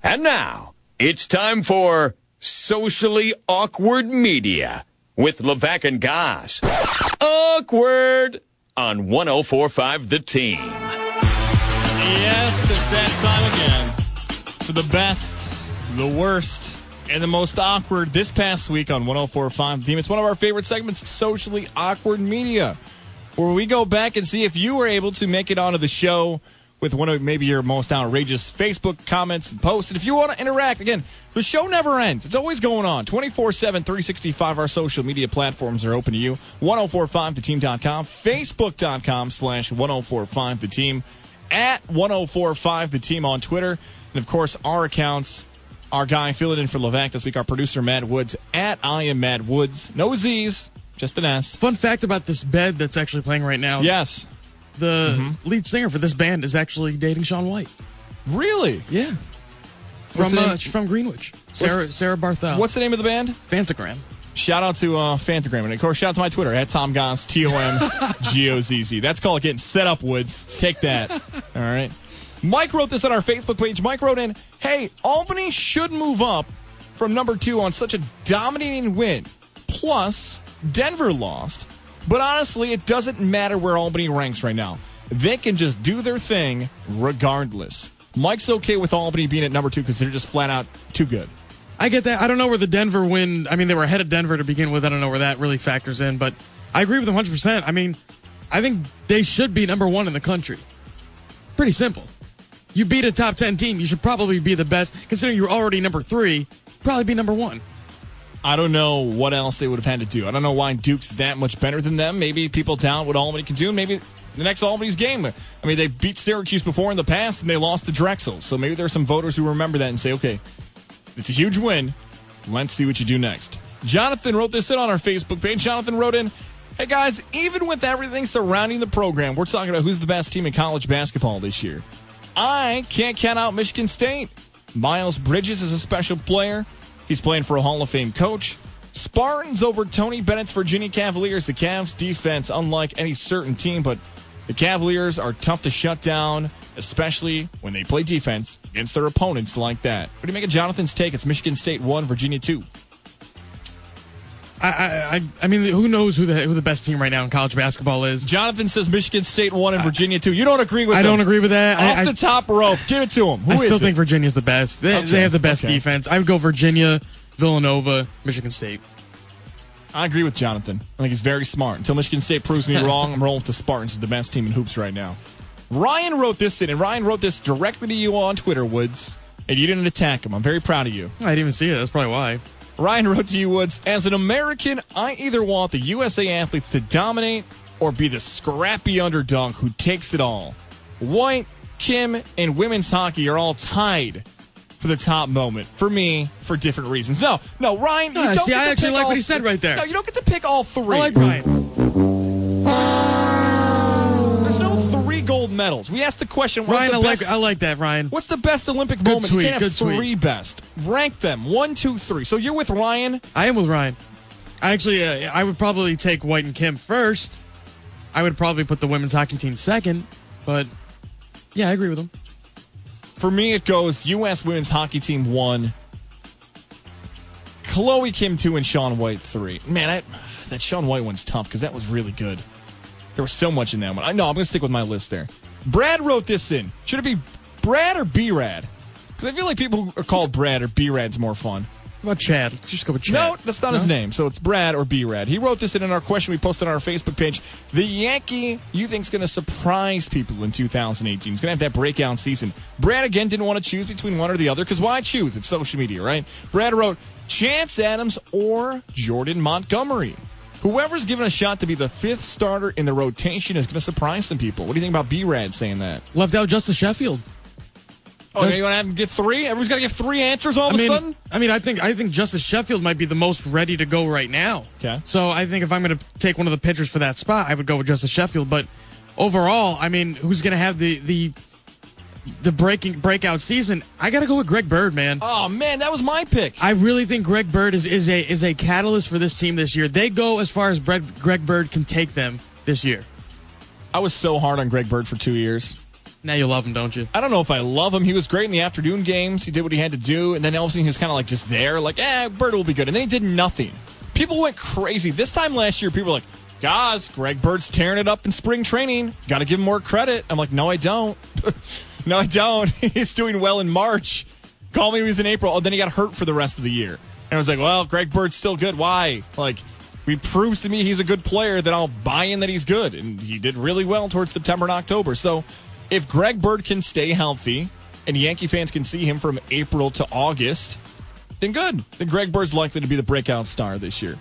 And now, it's time for Socially Awkward Media with Levac and Goss. Awkward on 104.5 The Team. Yes, it's that time again for the best, the worst, and the most awkward this past week on 104.5 The Team. It's one of our favorite segments, Socially Awkward Media, where we go back and see if you were able to make it onto the show with one of maybe your most outrageous Facebook comments and posts. And if you want to interact, again, the show never ends. It's always going on. 24/7, 365, our social media platforms are open to you. 1045theteam.com, facebook.com/1045theteam, at 1045theteam on Twitter. And, of course, our accounts, our guy filling in for Levac this week, our producer, Matt Woods, at I am Matt Woods. No Z's, just an S. Fun fact about this bed that's actually playing right now. Yes. The lead singer for this band is actually dating Shaun White. Really? Yeah. From Greenwich. Sarah Barthel. What's the name of the band? Fantagram. Shout out to Fantagram. And, of course, shout out to my Twitter, at Tom Goss, TOMGOZZ. That's called getting set up, Woods. Take that. All right. Mike wrote this on our Facebook page. Mike wrote in, hey, Albany should move up from number 2 on such a dominating win. Plus, Denver lost. But honestly, it doesn't matter where Albany ranks right now. They can just do their thing regardless. Mike's okay with Albany being at number 2 because they're just flat out too good. I get that. I don't know where the Denver win, I mean, they were ahead of Denver to begin with. I don't know where that really factors in, but I agree with them 100%. I mean, I think they should be number 1 in the country. Pretty simple. You beat a top 10 team, you should probably be the best. Considering you're already number 3, probably be number 1. I don't know what else they would have had to do. I don't know why Duke's that much better than them. Maybe people doubt what Albany can do. Maybe the next Albany's game. I mean, they beat Syracuse before in the past, and they lost to Drexel. So maybe there's some voters who remember that and say, okay, it's a huge win. Let's see what you do next. Jonathan wrote this in on our Facebook page. Jonathan wrote in, hey, guys, even with everything surrounding the program, we're talking about who's the best team in college basketball this year. I can't count out Michigan State. Miles Bridges is a special player. He's playing for a Hall of Fame coach. Spartans over Tony Bennett's Virginia Cavaliers. The Cavs defense, unlike any certain team, but the Cavaliers are tough to shut down, especially when they play defense against their opponents like that. What do you make of Jonathan's take? It's Michigan State 1, Virginia 2. I mean, who knows who the best team right now in college basketball is? Jonathan says Michigan State 1 and Virginia 2. You don't agree with that? I don't agree with that. Off the top rope. Give it to him. Who I is still it? think Virginia's the best. They have the best defense. I would go Virginia, Villanova, Michigan State. I agree with Jonathan. I think he's very smart. Until Michigan State proves me wrong, I'm rolling with the Spartans as the best team in hoops right now. Ryan wrote this in, and Ryan wrote this directly to you on Twitter, Woods, and you didn't attack him. I'm very proud of you. I didn't even see it. That's probably why. Ryan wrote to you, Woods, as an American, I either want the USA athletes to dominate or be the scrappy underdog who takes it all. White, Kim, and women's hockey are all tied for the top moment. For me, for different reasons. No, Ryan, you don't see, get I to actually pick like all what he said right there. No, you don't get to pick all 3. I like Ryan. There's no 3 gold medals. We asked the question, Ryan, I like that, Ryan. What's the best Olympic moment? Tweet, You can't have good 3 tweet. best. Rank them. 1, 2, 3. So you're with Ryan? I am with Ryan. I would probably take White and Kim first. I would probably put the women's hockey team second. But, yeah, I agree with him. For me, it goes U.S. women's hockey team 1, Chloe Kim 2, and Shaun White 3. Man, that Shaun White one's tough because that was really good. There was so much in that one. I'm going to stick with my list there. Brad wrote this in. Should it be Brad or B-Rad? Because I feel like people who are called Brad or B-Rad's more fun. What about Chad? Let's just go with Chad. No, that's not his name. So it's Brad or B-Rad. He wrote this in our question we posted on our Facebook page. The Yankee you think is going to surprise people in 2018. He's going to have that breakout season. Brad, again, didn't want to choose between one or the other because why choose? It's social media, right? Brad wrote, Chance Adams or Jordan Montgomery. Whoever's given a shot to be the 5th starter in the rotation is going to surprise some people. What do you think about B-Rad saying that? Left out Justice Sheffield. Oh, you want to have him get 3? Everyone's got to give 3 answers all of a sudden? I think Justice Sheffield might be the most ready to go right now. Okay. So I think if I'm going to take one of the pitchers for that spot, I would go with Justice Sheffield. But overall, I mean, who's going to have the breakout season? I got to go with Greg Bird, man. Oh, man, that was my pick. I really think Greg Bird is a catalyst for this team this year. They go as far as Greg Bird can take them this year. I was so hard on Greg Bird for 2 years. Now you love him, don't you? I don't know if I love him. He was great in the afternoon games. He did what he had to do, and then all of a sudden he was kind of like just there, like, Bird will be good. And then he did nothing. People went crazy. This time last year, people were like, guys, Greg Bird's tearing it up in spring training. Got to give him more credit. I'm like, no, I don't. No, I don't. He's doing well in March. Call me when he was in April. Oh, then he got hurt for the rest of the year. And I was like, well, Greg Bird's still good. Why? Like, if he proves to me he's a good player, then I'll buy in that he's good. And he did really well towards September and October. So if Greg Bird can stay healthy and Yankee fans can see him from April to August, then good. Then Greg Bird's likely to be the breakout star this year.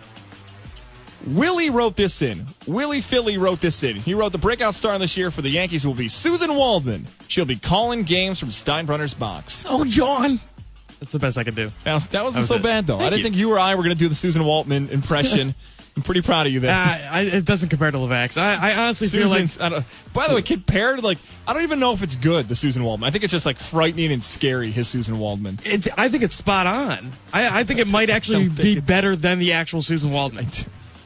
Willie wrote this in. Willie Philly wrote this in. He wrote the breakout star this year for the Yankees will be Susan Waldman. She'll be calling games from Steinbrenner's box. Oh, John. That's the best I could do. That wasn't so bad, though. I didn't think you or I were going to do the Susan Waldman impression. I'm pretty proud of you there. It doesn't compare to Levack's. I honestly feel like... By the way, compared, I don't even know if it's good, the Susan Waldman. I think it's just, frightening and scary, his Susan Waldman. I think it's spot on. I think it might actually be better than the actual Susan Waldman.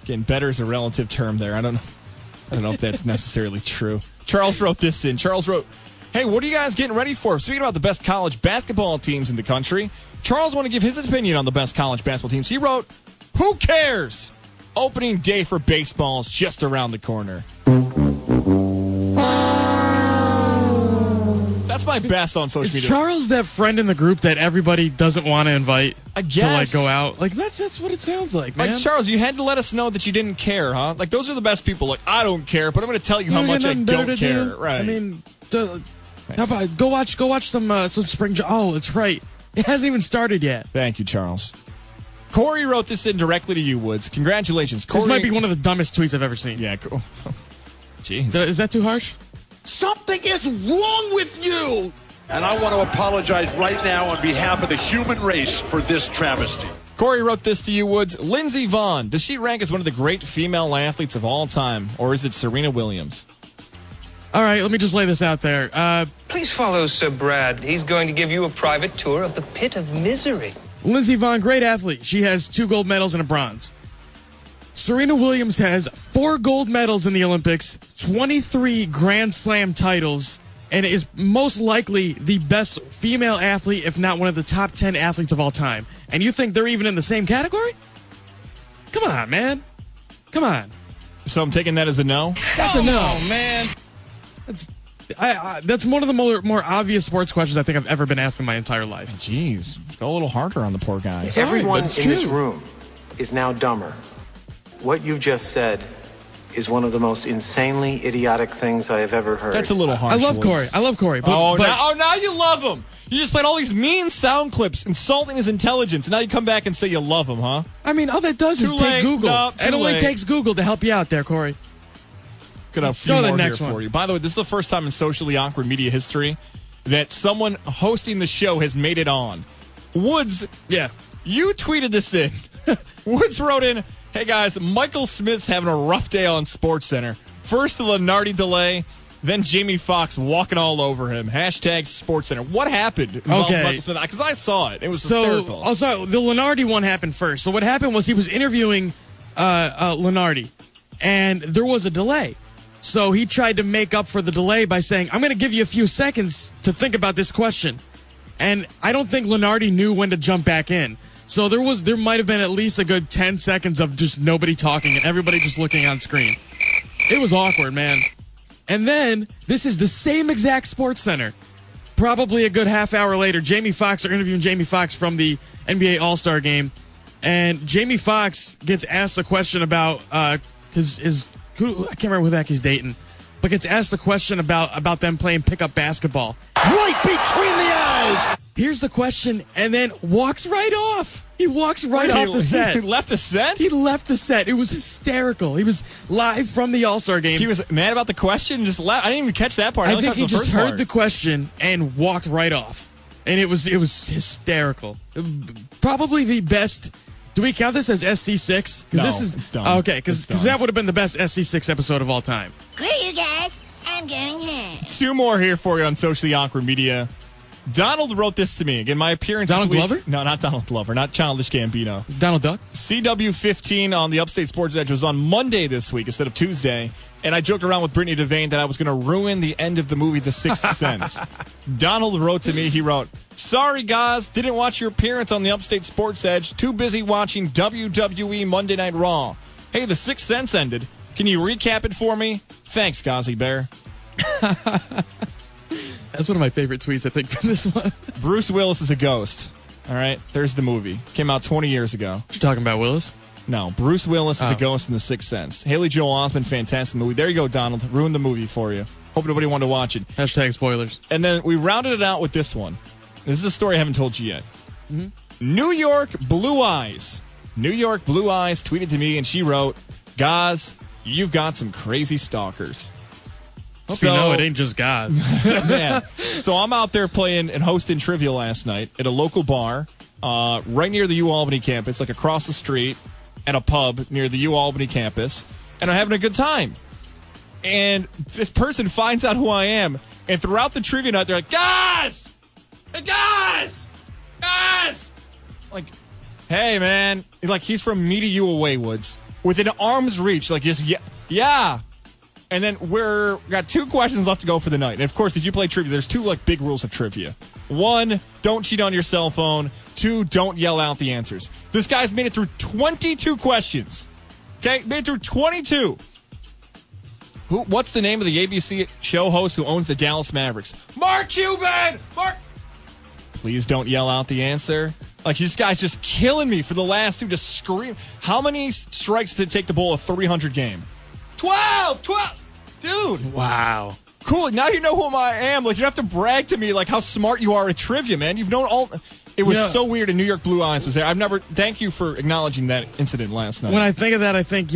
Again, better is a relative term there. I don't know if that's necessarily true. Charles wrote this in. Charles wrote, hey, what are you guys getting ready for? Speaking about the best college basketball teams in the country, Charles wanted to give his opinion on the best college basketball teams. He wrote, who cares? Opening day for baseball is just around the corner. That's my best on social media. Is Charles that friend in the group that everybody doesn't want to invite I guess. to go out? That's what it sounds like, man. Charles, you had to let us know that you didn't care, huh? Those are the best people. I don't care, but I'm going to tell you how much I don't care. Do? Right. I mean, how about go watch some spring. Oh, it's right. It hasn't even started yet. Thank you, Charles. Corey wrote this in directly to you, Woods. Congratulations, Corey. This might be one of the dumbest tweets I've ever seen. Yeah, cool. Jeez. Is that too harsh? Something is wrong with you! And I want to apologize right now on behalf of the human race for this travesty. Corey wrote this to you, Woods. Lindsey Vonn, does she rank as one of the great female athletes of all time, or is it Serena Williams? All right, let me just lay this out there. Please follow Sir Brad. He's going to give you a private tour of the pit of misery. Lindsey Vonn, great athlete. She has 2 gold medals and a bronze. Serena Williams has 4 gold medals in the Olympics, 23 Grand Slam titles, and is most likely the best female athlete, if not one of the top 10 athletes of all time. And you think they're even in the same category? Come on, man. Come on. So I'm taking that as a no? That's a no. Oh, man. That's one of the more obvious sports questions I think I've ever been asked in my entire life. Jeez, go a little harder on the poor guy. Everyone in this room is now dumber. What you just said is one of the most insanely idiotic things I have ever heard. That's a little harsh. I love Corey. But, now you love him. You just played all these mean sound clips insulting his intelligence, and now you come back and say you love him, huh? I mean, all that does is take Google. It only takes Google to help you out there, Corey. Got a few more here for you. By the way, this is the first time in socially awkward media history that someone hosting the show has made it on. Woods, you tweeted this in. Woods wrote in, hey guys, Michael Smith's having a rough day on SportsCenter. First the Lenardi delay, then Jamie Foxx walking all over him. Hashtag SportsCenter. What happened? Okay. Because I saw it. It was hysterical. Also, the Lenardi one happened first. So what happened was he was interviewing Lenardi, and there was a delay. So he tried to make up for the delay by saying, I'm going to give you a few seconds to think about this question. And I don't think Lenardi knew when to jump back in. So there might have been at least a good 10 seconds of just nobody talking and everybody just looking on screen. It was awkward, man. And then, this is the same exact SportsCenter. Probably a good half hour later, Jamie Foxx, they're interviewing Jamie Foxx from the NBA All-Star Game. And Jamie Foxx gets asked a question about his I can't remember who the heck he's dating, but gets asked a question about them playing pickup basketball. Right between the eyes! Here's the question, and then walks right off. He walks right off the set. He left the set? He left the set. It was hysterical. He was live from the All-Star Game. He was mad about the question and just left. I didn't even catch that part. I think he just heard the question and walked right off. And it was hysterical. Probably the best... Do we count this as SC6? No, it's done. Okay, because that would have been the best SC6 episode of all time. Great, you guys. I'm going home. 2 more here for you on Socially Awkward Media. Donald wrote this to me. Again, my appearance Donald this week. Glover? No, not Donald Glover. Not Childish Gambino. Donald Duck? CW15 on the Upstate Sports Edge was on Monday this week instead of Tuesday. And I joked around with Brittany Devane that I was going to ruin the end of the movie The Sixth Sense. Donald wrote to me, he wrote, "Sorry, guys, didn't watch your appearance on the Upstate Sports Edge. Too busy watching WWE Monday Night Raw. Hey, The Sixth Sense ended. Can you recap it for me? Thanks, Gozzy Bear." That's one of my favorite tweets, I think, from this one. Bruce Willis is a ghost. All right, there's the movie. Came out 20 years ago. What you talking about, Willis? No, Bruce Willis is a ghost in The Sixth Sense. Haley Joel Osment, fantastic movie. There you go, Donald. Ruined the movie for you. Hope nobody wanted to watch it. Hashtag spoilers. And then we rounded it out with this one. This is a story I haven't told you yet. Mm-hmm. New York Blue Eyes. New York Blue Eyes tweeted to me, and she wrote, "Guys, you've got some crazy stalkers." Hope you know it ain't just guys. Man, so I'm out there playing and hosting trivia last night at a local bar right near the UAlbany campus, like across the street at a pub near the UAlbany campus, and I'm having a good time. And this person finds out who I am, and throughout the trivia night, they're like, "Guys! Hey, guys! Guys!" Like, hey, man. Like, he's from me to you away, Woods. Within arm's reach, like, just, yeah. And then we got 2 questions left to go for the night. And, of course, if you play trivia, there's 2, like, big rules of trivia. 1, don't cheat on your cell phone. 2, don't yell out the answers. This guy's made it through 22 questions. Okay? Made it through 22. What's the name of the ABC show host who owns the Dallas Mavericks? Mark Cuban! Mark! Please don't yell out the answer. Like, this guy's just killing me for the last 2. Just scream. How many strikes did it take to bowl a 300 game? 12! Dude. Wow. Cool. Now you know who I am. Like, you don't have to brag to me like how smart you are at trivia, man. You've known all. It was so weird, and New York Blue Eyes was there. Thank you for acknowledging that incident last night. When I think of that, I think,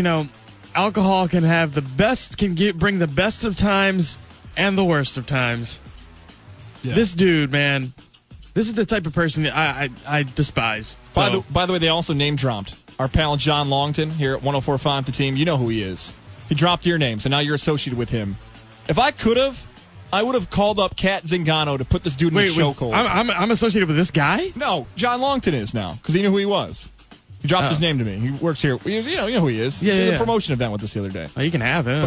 alcohol can have the best, bring the best of times and the worst of times. Yeah. This dude, man, this is the type of person that I despise. So. By the way, they also name dropped our pal John Longton here at 104.5 The Team. You know who he is. He dropped your name, so now you're associated with him. If I could have, I would have called up Kat Zingano to put this dude in the chokehold. I'm associated with this guy? No, John Longton is now, because he knew who he was. He dropped his name to me. He works here. You know who he is. Yeah, he did a promotion event with us the other day. Oh, you can have him.